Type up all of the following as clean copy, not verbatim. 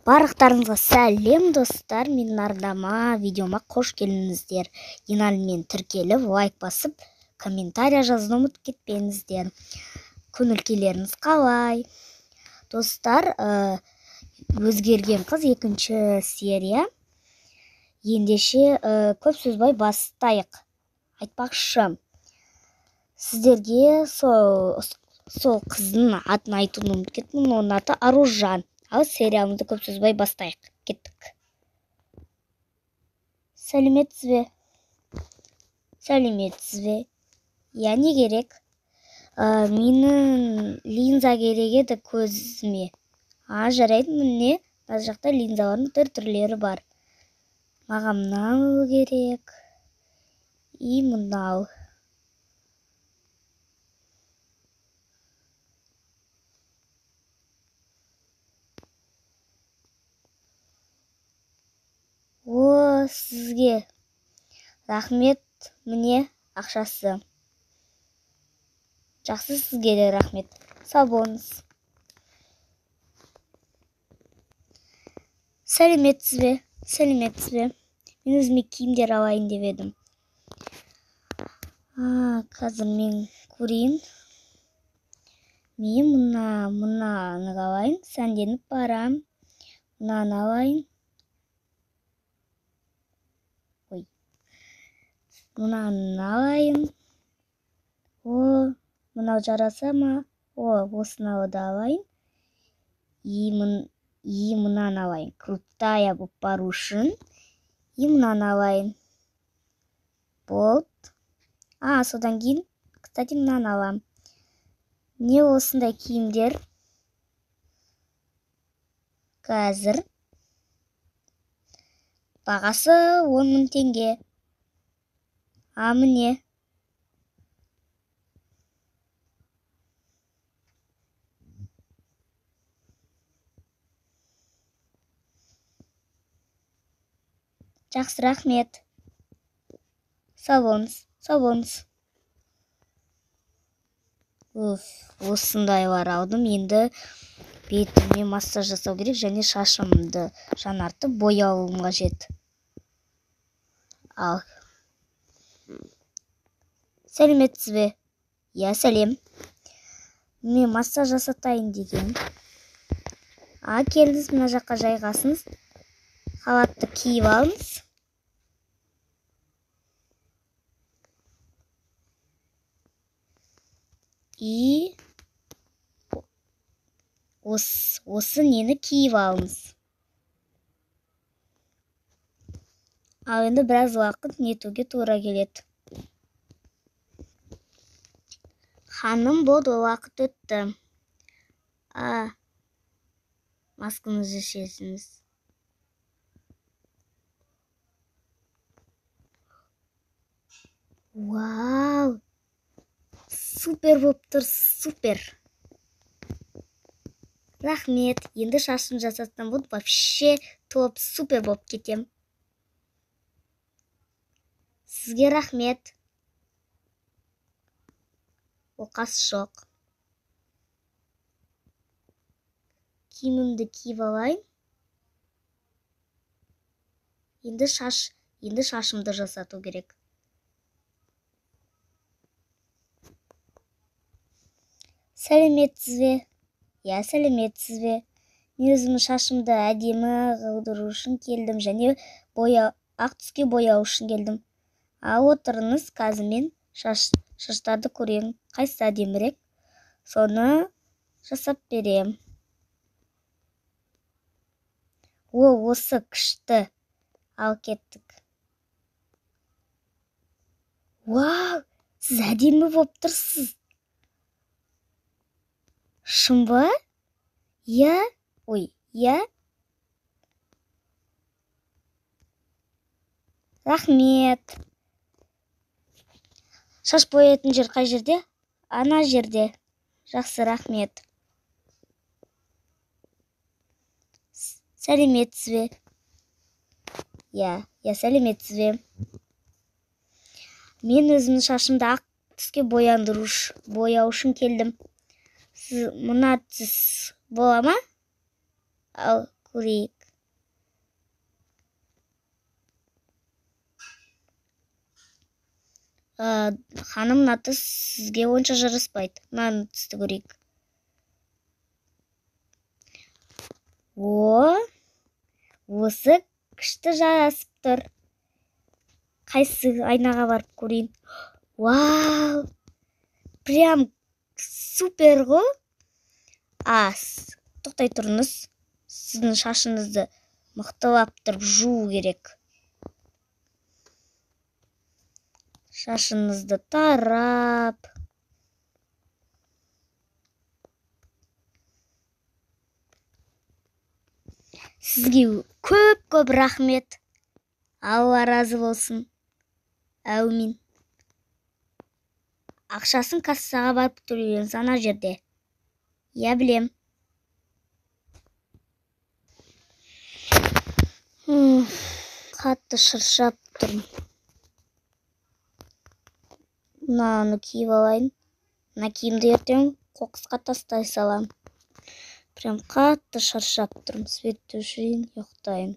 Барлықтарыңызға сәлем достар, менің арнама видеома қош келдіңіздер. Ең алдымен тіркеліп, лайк басып, комментария жазуды ұмытып кетпеңіздер. Көңіл-күйлеріңіз қалай? Достар, өзгерген қыз 2-ші серия. Ендеше көп сөзбай бастайық. Айтпақшы, сіздерге сол қыздың атын айтуды ұмытып кеттім. Оның аты Аружан. Ал сериалымызды көп сөзбай бастайық. Кеттік. Сәлеметсіз бе? Я не керек? Менің линза керек еді көзіме. Жарайды, міне, мына жақта линзалардың түрлері бар. Маған мынау керек. И мынау. Сізге рахмет, міне ақшасы. Жақсы, сізге де рахмет. Сау болыңыз. Сәлеметсіз бе? Мен өзіме киімдер алайын деп едім. Қазір мен көрейін. Мен мұнаны алайын. Сәнденіп барам. Мұнаны алайын. Мұнаны алайын. Мынау жараса ма? Осынау да алайын. И мұнаны алайын. Крутая болып бару үшін. И мұнаны алайын. Болды. Содан кейін, кстати, мұнаны алам. Не осындай киімдер? Қазір. Бағасы 10.000 теңге. Міне. Жақсы, рахмет. Сау болыңыз. Осындайлар алдым. Енді бетіме массаж жасау керек, және шашымды жаңартып бояуым қажет. Ал. Сәлеметсіз бе? Я, сәлем. Мен массаж жасатайын деген. Келдіңіз, мына жаққа жайғасыңыз. Халатты киіп алыңыз. И осы нені киіп алыңыз. Ал енді біраз уақыт нетуге тура келеді. Ханым, болды, уақыт өтті. Маскаңызды шешіңіз. Вау! Супер болып тұр, супер. Рахмет. Енді шашын жасаттан болды, вообще топ, супер болып кетем. Сізге рахмет. Оқасы жоқ. Киімімді киіп алайын. Енді шашымды жасату керек. Сәлеметсіз бе? Я, сәлеметсіз бе? Мен өзімнің шашымды әдемі қылдыру үшін келдім, және ақ түске бояу үшін келдім. Отырыңыз, қазір мен шаштарды көрейін. Қайсысы әдемірек? Соны жасап берем. Осы күшті. Ал кеттік. Вау! Сіз әдемі болып тұрсыз. Шын ба? Я? Я? Рахмет. Шаш боятын жер қай жерде? Ана жерде. Жақсы, рахмет. Сәлеметсіз бе? Я, сәлеметсіз бе? Мен өзімнің шашымды ақ түске бояу үшін келдім. Мына түс бола ма? Ал көрейік. Ханым, аты сізге онша жараспайды. Мынаны түсті көрейік. Осы күшті жарасып тұр. Қайсы айнаға барып көрейін. Вау! Прям супер ғой. Тоқтай тұрыңыз. Сіздің шашыңызды мықтылап тұрып жуу керек. Шашыңызды тарап. Сізге көп рахмет. Алла разы болсын. Әумин. Ақшасын кассаға барып төлеген ана жерде. Я білем. Қатты шаршап тұрмын. Мынаны киіп алайын. Мына киімді ертең қоқысқа тастай салам. Прям қатты шаршап тұрмын. Свет өшірейін, ұйықтайын.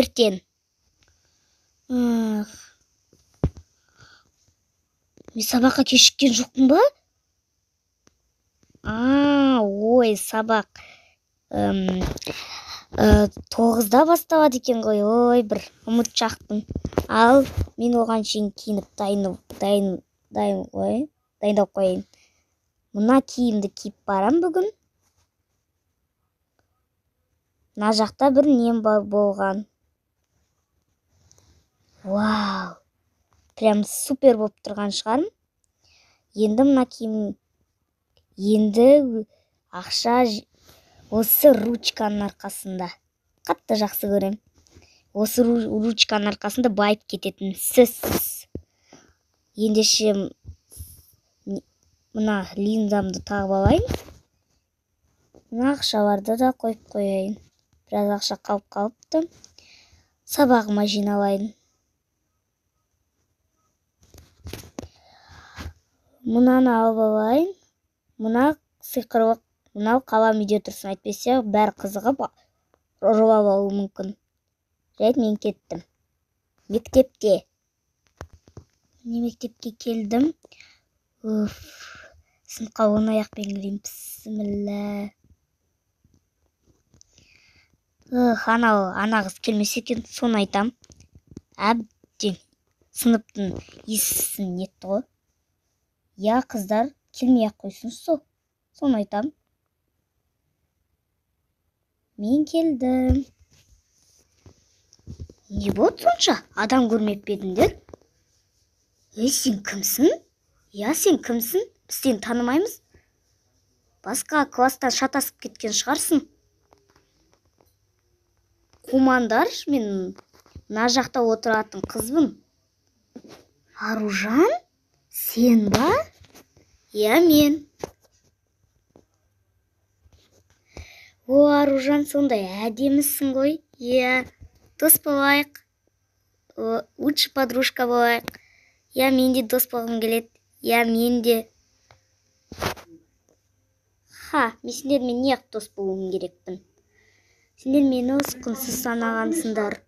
Ертең. Мен сабаққа кешіккен жоқпын ба? Ой, сабақ 9-да басталады екен ғой. Ой, бір ұмытшақпын. Ал мен оған шейін киініп дайындап қойайын. Мына киімді киіп барам бүгін. Мына жақта бір нем бар болған. Вау! Прям супер болып тұрған шығарым. Енді мына киім, енді ақша осы ручканың арқасында. Қатты жақсы көрем. Осы ручканың арқасында байып кететін сөзсіз. Ендеше мына линзамды тағып алайын. Мына ақшаларды да қойып қояйын. Біраз ақша қалыпты. Сабағыма жиналайын. Мынаны алып алайын. Мына сиқырлық, мынау қалам үйде тұрсын, әйтпесе бәрі қызығып ұрып алуы мүмкін. Жарайды, мен кеттім. Мектепке. Мен мектепке келдім. Сыныпқа оң аяқпен кірейін. Бісміллә. Ана қыз келмесе екен, соны айтам. Әбден сыныптың иісін етті ғой. Я, қыздар, келмей ақ қойсын, соны айтам. Мен келдім. Не болды сонша? Адам көрмеп бедіңдер? Сен кімсің? Я, сен кімсің? Біз сені танымаймыз. Басқа класстан шатасып кеткен шығарсың. Қумандар, мен мына жақта отыратын қызбын. Аружан? Сен ба? Я, мен. Аружан, сондай әдемісің ғой. Я, дос болайық. Лучше подружка болайық. Я, мен де дос болғым келеді. Я, мен де. Мен сендермен неғып дос болуым керекпін? Сендер мені ұсқынсыз санағансыңдар.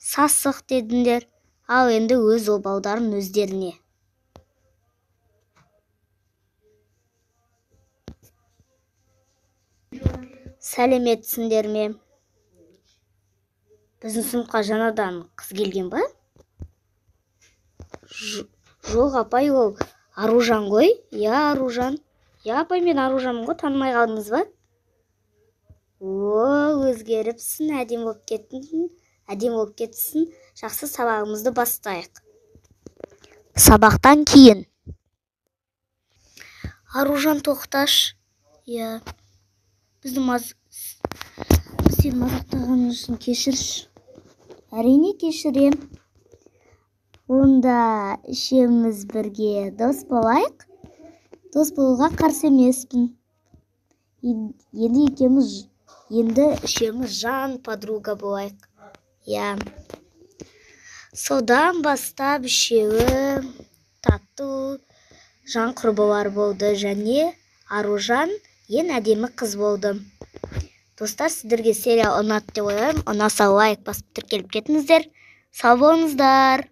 Сасық дедіңдер. Ал енді өз обалдарын өздеріне. Сәлеметсіңдер ме? Біздің сыныпқа жаңадан қыз келген ба? Жоқ, апай, ол Аружан ғой. Я, Аружан. Я, апай, мен Аружанмын ғой, танымай қалдыңыз ба? Өзгеріпсің, әдем болып кеттісің. Жақсы, сабағымызды бастайық. Сабақтан кейін. Аружан, тоқташ. Я, сен мазақтаған үшін кешірші. Әрине кешірем. Онда үшеуміз бірге дос болайық. Дос болуға қарсы емеспін. Енді үшеуміз жан подруга болайық. Я. Содан бастап үшеуі тату жан құрбылар болды, және Аружан ең әдемі қыз болдым. Достар, сіздерге сериал ұнады деп ойлаймын. Ұнаса лайк басып тіркеліп кетіңіздер. Сау болыңыздар.